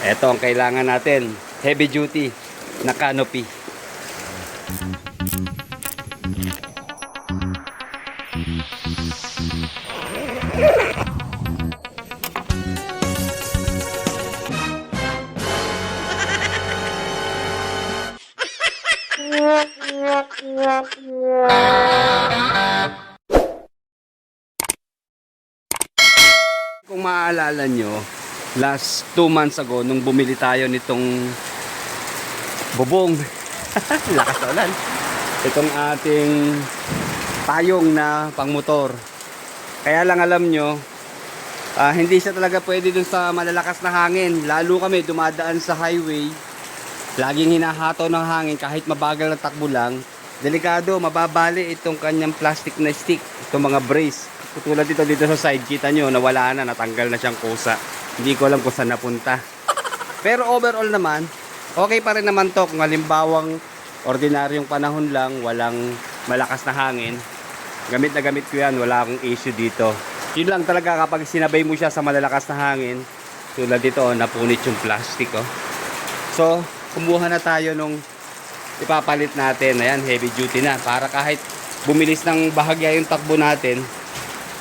Ito ang kailangan natin, heavy duty na canopy. Kung maaalala nyo, last 2 months ago nung bumili tayo nitong bubong lakas na ulan, itong ating payong na pangmotor, kaya lang alam nyo, hindi siya talaga pwede dun sa malalakas na hangin. Lalo kami dumadaan sa highway, laging hinahato ng hangin kahit mabagal na takbo lang. Delikado, mababali itong kanyang plastic na stick, itong mga brace. Tulad dito sa side, kita nyo nawala na, natanggal na siyang kusa. Hindi ko alam kung saan napunta. Pero overall naman, okay pa rin naman to. Kung halimbawang ordinaryong panahon lang, walang malakas na hangin, gamit na gamit ko yan, wala akong issue dito. Yun lang talaga kapag sinabay mo siya sa malalakas na hangin, tulad dito, napunit yung plastic. So, kumuha na tayo nung ipapalit natin. Ayan, heavy duty na. Para kahit bumilis ng bahagya yung takbo natin,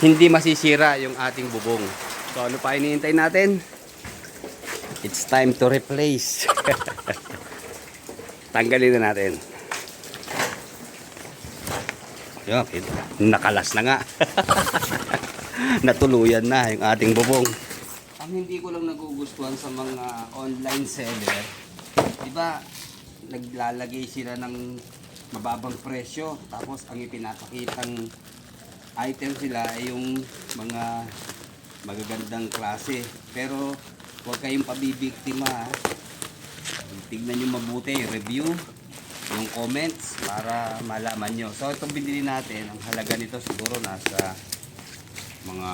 hindi masisira yung ating bubong. So ano pa iniintay natin? It's time to replace. Tanggalin na natin. Yun, nakalas na nga. Natuluyan na yung ating bubong. Ang hindi ko lang nagugustuhan sa mga online seller, diba naglalagay sila ng mababang presyo, tapos ang ipinapakitang item sila ay yung mga magagandang klase. Pero huwag kayong pabibiktima. Tignan nyo mabuti yung review, yung comments, para malaman nyo. So itong binili natin, ang halaga nito siguro nasa mga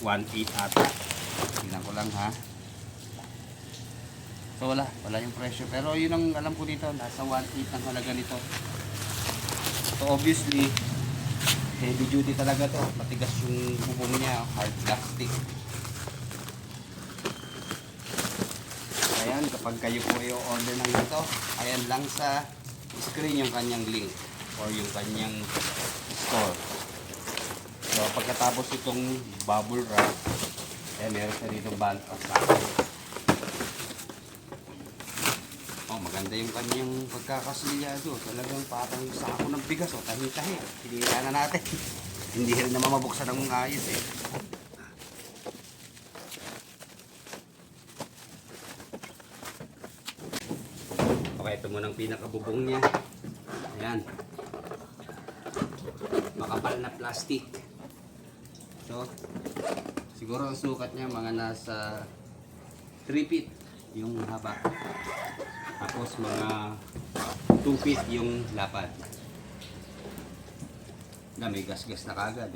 1.8 ata. Tingnan ko lang ha. So wala yung presyo. Pero yun ang alam ko dito, nasa 1.8 ang halaga nito. So obviously heavy duty talaga to, matigas yung bubong niya, hard plastic. Ayan, kapag kayo po i-order ng ito, ayan lang sa screen yung kanyang link or yung kanyang store. So pagkatapos itong bubble wrap, meron siya dito band of maganda yung kanyang pagkakasilyado. Talagang parang sako ng bigas o tahi-tahi. Hinihila na natin. Hindi rin naman mabuksan ng ayos eh. Okay, ito muna ang pinakabubong niya. Ayan. Makapal na plastic. So, siguro ang sukat niya mga nasa 3 feet yung haba. Tapos mga 2 feet yung lapad. May gas-gas na kagad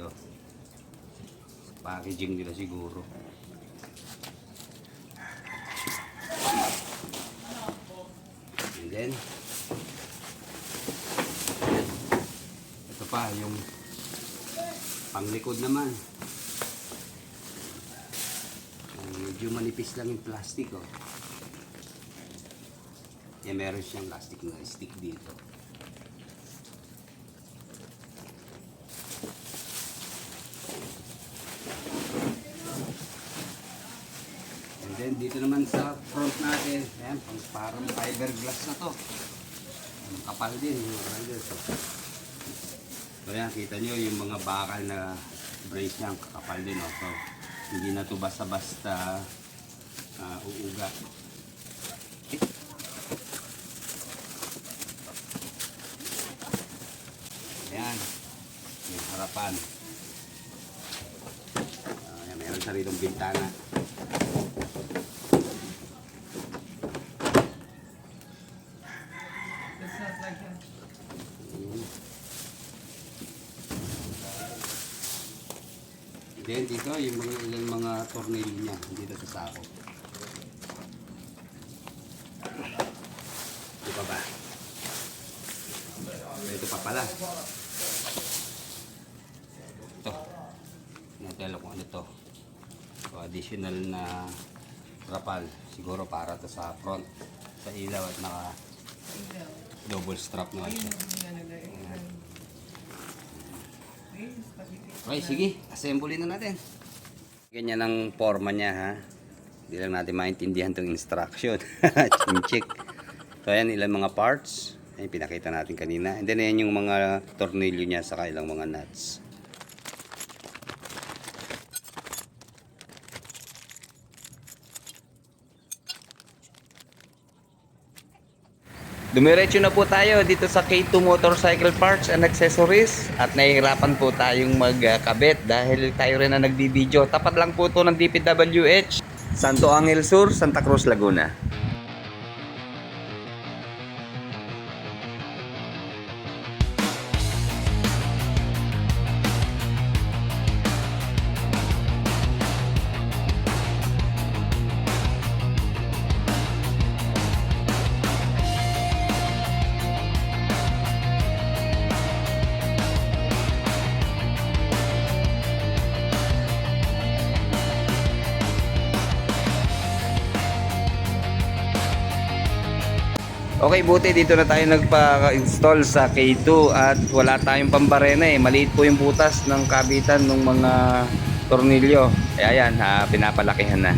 packaging nila siguro. And then ito pa yung panglikod naman. Medyo manipis lang yung plastic meron siyang plastic na stick dito. And then dito naman sa front natin, ayan, parang fiberglass na to. Kapal din. So ayan, kita nyo yung mga bakal na brace niya, kapal din. So hindi na to basta-basta uuga. Ayan, yung harapan. Ayan, meron sa ritong bintana. Then dito yung ilang mga tornilyo niya dito sa sako. Ito ba? Ito pa pala. Ito. Natalo ko ano to. So, additional na trapal. Siguro para to sa front, sa ilaw at naka double strap na siya. Okay, sige. Assembly na natin. Ganyan ang forma niya, ha. Hindi lang natin maintindihan itong instruction. Check. So, ayan, ilang mga parts. Ayan, pinakita natin kanina. And then, ayan yung mga tornilyo niya sa ilang mga nuts. Dumiretso na po tayo dito sa K2 Motorcycle Parts and Accessories at nahihirapan po tayong magkabit dahil tayo rin na nagbibideo. Tapat lang po ito ng DPWH, Santo Angel Sur, Santa Cruz, Laguna. Okay, buti dito na tayo nagpa-install sa K2 at wala tayong pambarena eh. Maliit po yung butas ng kabitan ng mga tornilyo. Kaya ayan, pinapalakihan na.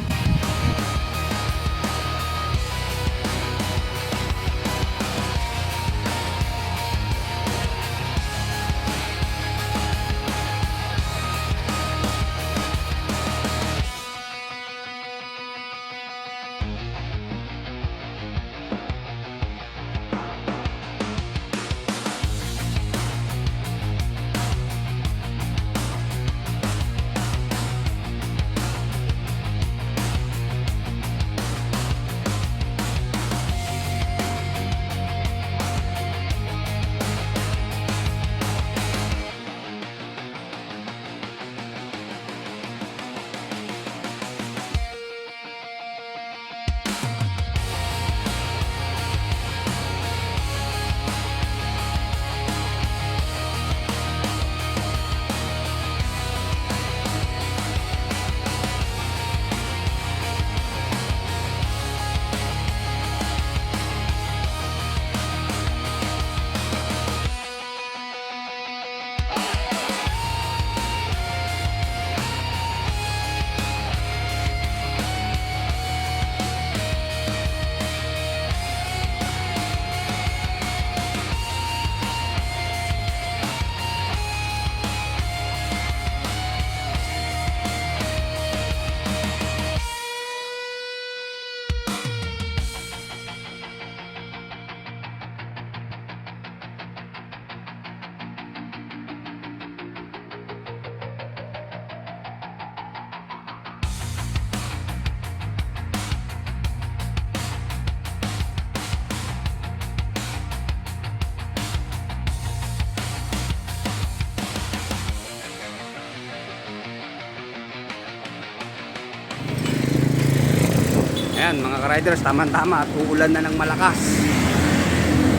Ayan mga ka-riders, tama-tama at uulan na ng malakas.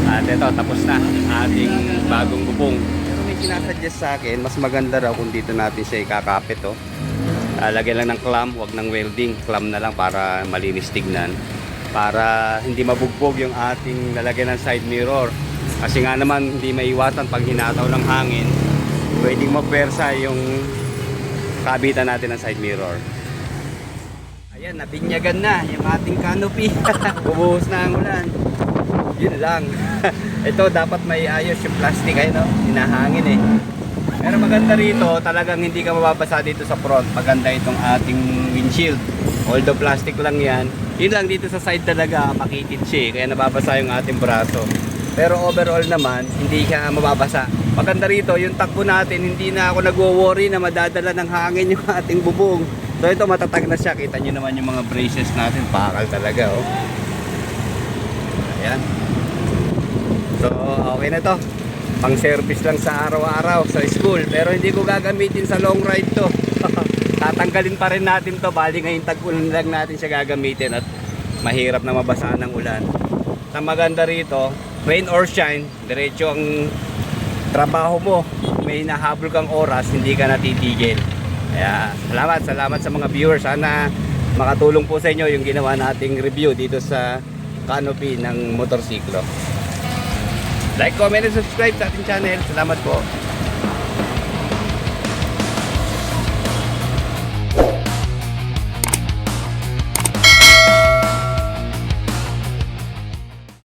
At ito, tapos na ating bagong bubong. Pero may sinasuggest sa akin, mas maganda raw kung dito natin siya ikakapit. Lagyan lang ng clamp, wag ng welding. Clamp na lang para malinis tignan. Para hindi mabugbog yung ating lalagyan ng side mirror. Kasi nga naman hindi maiwasan pag hinataw ng hangin, pwedeng mapwersa yung kabitan natin ng side mirror. Ayan, nabinyagan na yung ating canopy. Bubuhos na ang ulan. Yun lang. Ito, dapat may ayos yung plastic. Ayun, no? Hinahangin eh. Pero maganda rito, talagang hindi ka mababasa dito sa front. Maganda itong ating windshield. Although plastic lang yan. Yun lang dito sa side talaga, makitid siya. Kaya nababasa yung ating braso. Pero overall naman, hindi siya mababasa. Maganda rito, yung takbo natin, hindi na ako nagwo-worry na madadala ng hangin yung ating bubong. So ito, matatag na siya. Kita nyo naman yung mga braces natin. Pakal talaga, oh. Ayan. So, okay na to. Pang service lang sa araw-araw sa school. Pero hindi ko gagamitin sa long ride to. Tatanggalin pa rin natin to. Bali ngayon tag-ulan lang natin siya gagamitin. At mahirap na mabasa ng ulan. Sa maganda rito, rain or shine, diretso ang trabaho mo. May nahabol kang oras, hindi ka natitigil. Kaya salamat sa mga viewers. Sana makatulong po sa inyo yung ginawa nating review dito sa canopy ng motorsiklo. Like, comment, and subscribe sa ating channel. Salamat po.